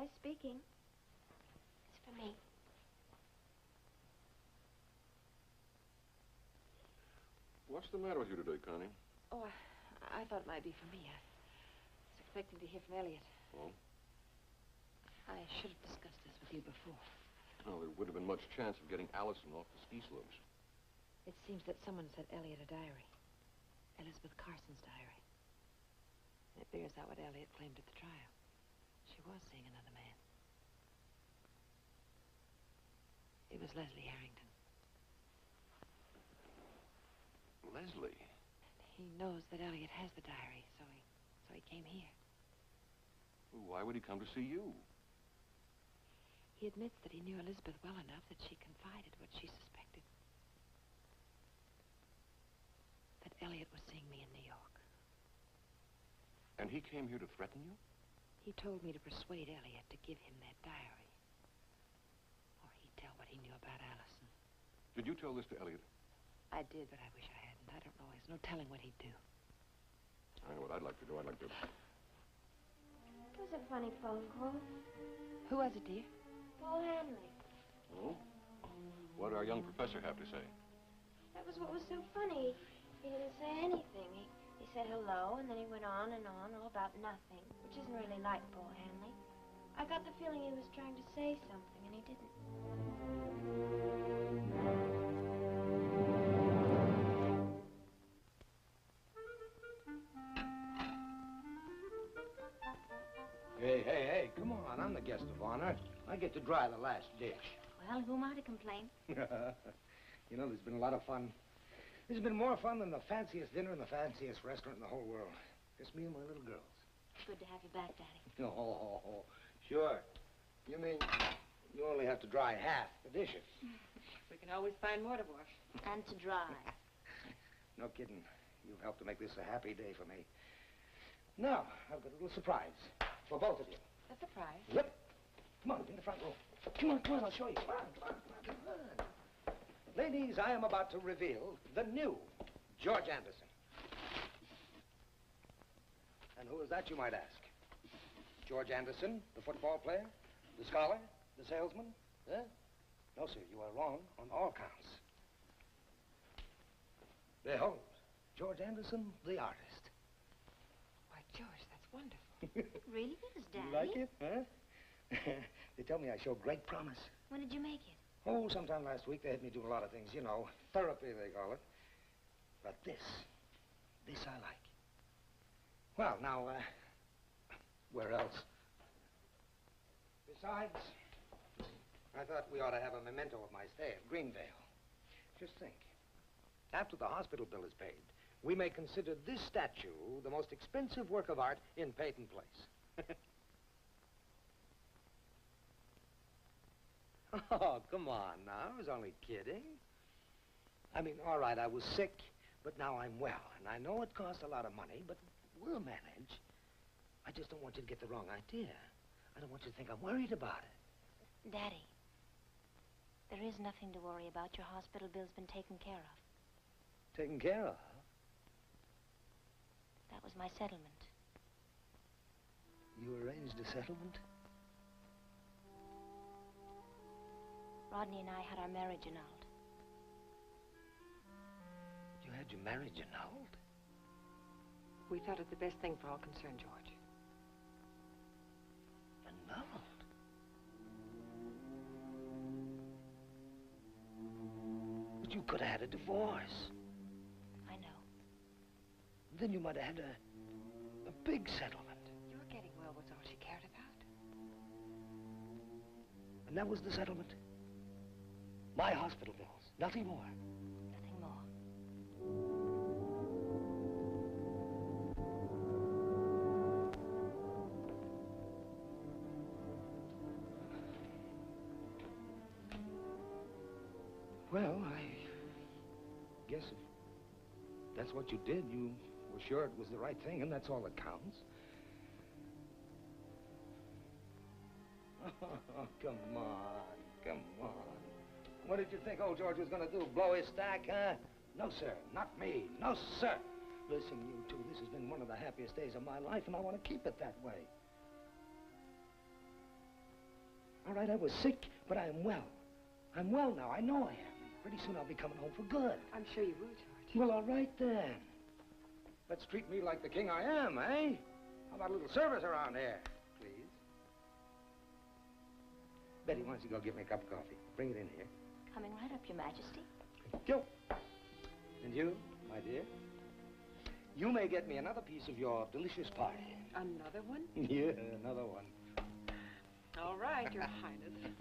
Yes, speaking. It's for me. What's the matter with you today, Connie? Oh, I thought it might be for me. I was expecting to hear from Elliot. Oh? I should have discussed this with you before. Well, there wouldn't have been much chance of getting Allison off the ski slopes. It seems that someone sent Elliot a diary. Elizabeth Carson's diary. It bears out what Elliot claimed at the trial. She was seeing another man. It was Leslie Harrington. Leslie? He knows that Elliot has the diary, so he came here. Well, why would he come to see you? He admits that he knew Elizabeth well enough that she confided what she suspected. That Elliot was seeing me in New York. And he came here to threaten you? He told me to persuade Elliot to give him that diary. Or he'd tell what he knew about Allison. Did you tell this to Elliot? I did, but I wish I hadn't. I don't know. There's no telling what he'd do. I know what I'd like to do. I'd like to... It was a funny phone call. Who was it, dear? Paul Hanley. Oh? What did our young professor have to say? That was what was so funny. He didn't say anything. He said hello, and then he went on and on, all about nothing, which isn't really like Paul Hanley. I got the feeling he was trying to say something, and he didn't. Hey, come on. I'm the guest of honor. I get to dry the last dish. Well, who am I to complain? You know, there's been a lot of fun. This has been more fun than the fanciest dinner in the fanciest restaurant in the whole world. Just me and my little girls. Good to have you back, Daddy. Oh, sure. You mean you only have to dry half the dishes? We can always find more to wash. And to dry. No kidding. You've helped to make this a happy day for me. Now, I've got a little surprise for both of you. A surprise? Yep. Come on, in the front row. Come on, I'll show you. Come on. Ladies, I am about to reveal the new George Anderson. And who is that, you might ask? George Anderson, the football player, the scholar, the salesman? Huh? No, sir, you are wrong on all counts. Behold, George Anderson, the artist. Why, George, that's wonderful. It really is, Daddy. You like it, huh? They tell me I show great promise. When did you make it? Oh, sometime last week. They had me do a lot of things, you know. Therapy, they call it. But this I like. Well, now, where else? Besides, I thought we ought to have a memento of my stay at Greenvale. Just think. After the hospital bill is paid, we may consider this statue the most expensive work of art in Peyton Place. Oh, come on now. I was only kidding. I mean, all right, I was sick, but now I'm well. And I know it costs a lot of money, but we'll manage. I just don't want you to get the wrong idea. I don't want you to think I'm worried about it. Daddy, there is nothing to worry about. Your hospital bill's been taken care of. Taken care of? That was my settlement. You arranged a settlement? Rodney and I had our marriage annulled. You had your marriage annulled? We thought it the best thing for all concerned, George. Annulled? But you could have had a divorce. I know. Then you might have had a big settlement. Your getting well was all she cared about. And that was the settlement? My hospital bills, nothing more. Nothing more. Well, I guess if that's what you did, you were sure it was the right thing, and that's all that counts. Oh, come on. What did you think old George was going to do, blow his stack, huh? No, sir, not me. No, sir. Listen, you two, this has been one of the happiest days of my life, and I want to keep it that way. All right, I was sick, but I am well. I'm well now. I know I am. Pretty soon I'll be coming home for good. I'm sure you will, George. Well, all right then. Let's treat me like the king I am, eh? How about a little service around here, please? Betty, why don't you go get me a cup of coffee? Bring it in here. Coming right up, Your Majesty. Thank you. And you, my dear? You may get me another piece of your delicious pie. Another one? Yeah, another one. All right, Your Highness.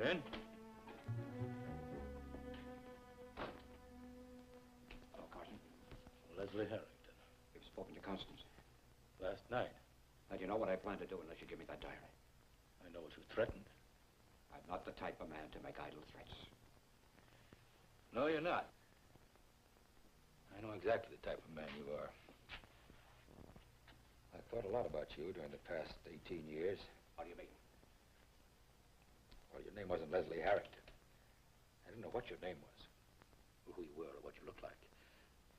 In? Hello, Carson. Leslie Harrington. You've spoken to Constance. Last night. Now, do you know what I plan to do unless you give me that diary? I know what you threatened. I'm not the type of man to make idle threats. No, you're not. I know exactly the type of man you are. I thought a lot about you during the past 18 years. What do you mean? Well, your name wasn't Leslie Harrington. I didn't know what your name was, or who you were, or what you looked like.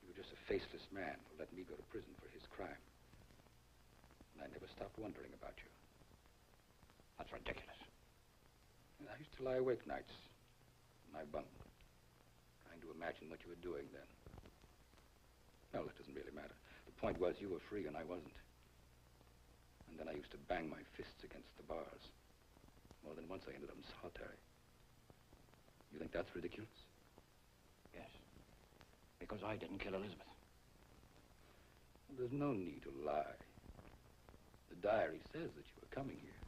You were just a faceless man who let me go to prison for his crime. And I never stopped wondering about you. That's ridiculous. And I used to lie awake nights in my bunk, trying to imagine what you were doing then. Well, it doesn't really matter. The point was you were free and I wasn't. And then I used to bang my fists against the bars. More than once I ended up in solitary. You think that's ridiculous? Yes. Because I didn't kill Elizabeth. Well, there's no need to lie. The diary says that you were coming here.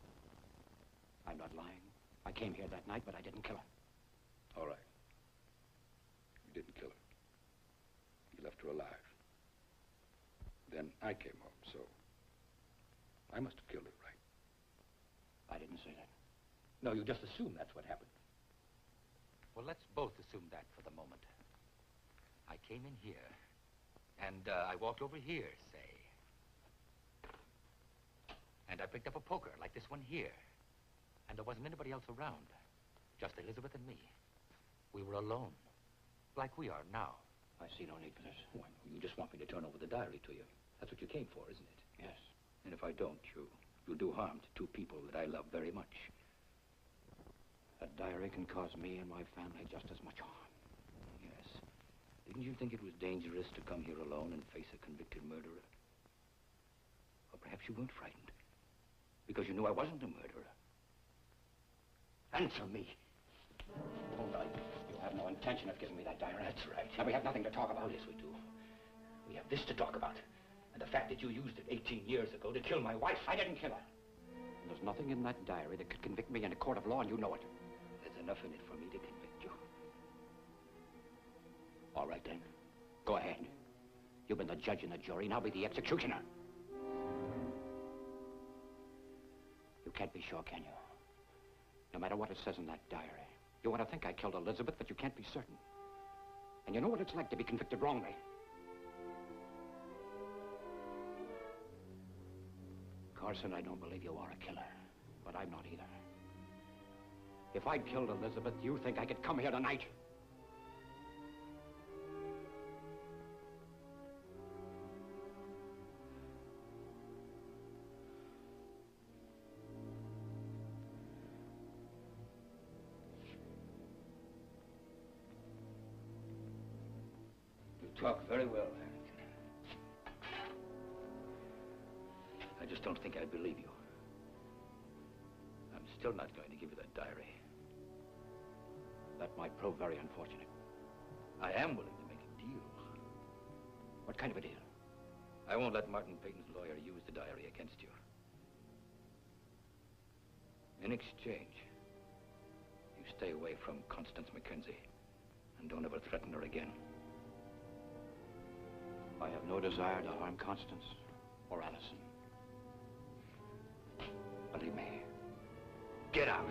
I'm not lying. I came here that night, but I didn't kill her. All right. You didn't kill her. You left her alive. Then I came home, so I must have killed her, right? I didn't say that. No, you just assume that's what happened. Well, let's both assume that for the moment. I came in here, and I walked over here, say. And I picked up a poker, like this one here. And there wasn't anybody else around. Just Elizabeth and me. We were alone. Like we are now. I see no need for this. Why, you just want me to turn over the diary to you. That's what you came for, isn't it? Yes. And if I don't, you'll do harm to two people that I love very much. That diary can cause me and my family just as much harm. Yes. Didn't you think it was dangerous to come here alone and face a convicted murderer? Or perhaps you weren't frightened because you knew I wasn't a murderer. Answer me. Hold on. You have no intention of giving me that diary. That's right. Now, we have nothing to talk about. Yes, we do. We have this to talk about. And the fact that you used it 18 years ago to kill my wife. I didn't kill her. There's nothing in that diary that could convict me in a court of law, and you know it. There's enough in it for me to convict you. All right, then. Go ahead. You've been the judge and the jury. Now be the executioner. You can't be sure, can you? No matter what it says in that diary. You want to think I killed Elizabeth, but you can't be certain. And you know what it's like to be convicted wrongly. Carson, I don't believe you are a killer, but I'm not either. If I'd killed Elizabeth, do you think I could come here tonight? You talk very well, Harrington. I just don't think I believe you. I'm still not going to give you that diary. That might prove very unfortunate. I am willing to make a deal. What kind of a deal? I won't let Martin Peyton's lawyer use the diary against you. In exchange, you stay away from Constance Mackenzie and don't ever threaten her again. I have no desire to harm Constance or Allison. Believe me. Get out.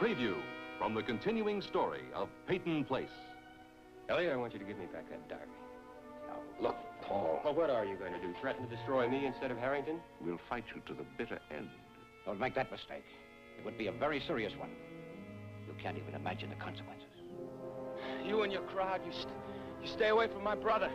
Preview from the continuing story of Peyton Place. Elliot, I want you to give me back that diary. Now, look, Paul. Well, what are you going to do? Threaten to destroy me instead of Harrington? We'll fight you to the bitter end. Don't make that mistake. It would be a very serious one. You can't even imagine the consequences. You and your crowd, you stay away from my brother.